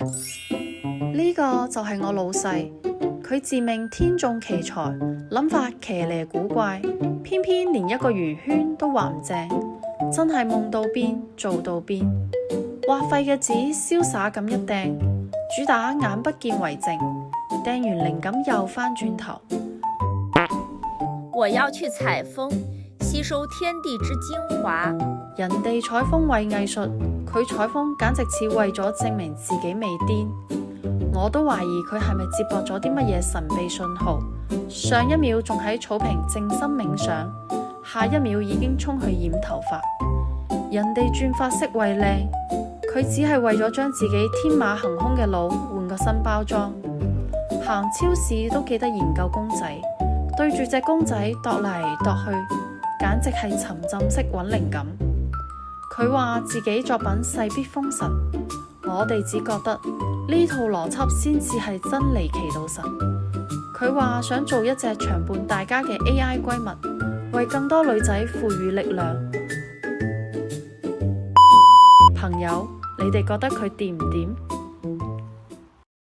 呢個就係我老細，佢自命天縱奇才，諗法騎呢古怪，偏偏連一個圓圈都畫唔正，真係夢到邊做到邊。畫廢嘅紙瀟灑咁一掟，主打眼不見為淨，掟完靈感又返轉頭。我要去採風，吸收天地之精華。人哋採風為藝術，佢採風簡直似為咗證明自己未癲。我都懷疑佢係咪接駁咗啲乜嘢神秘信號，上一秒仲喺草坪靜心冥想，下一秒已經衝去染頭髮。人哋轉髮色為靚，佢只係為咗將自己天馬行空嘅腦換個新包裝。行超市都記得研究公仔，對住隻公仔度嚟度去，簡直係沉浸式揾靈感。佢話自己作品勢必封神，我哋只覺得呢套邏輯先至係真離奇到神。佢話想做一隻長伴大家嘅 AI 閨蜜，為更多女仔賦予力量。朋友，你哋覺得佢掂唔掂？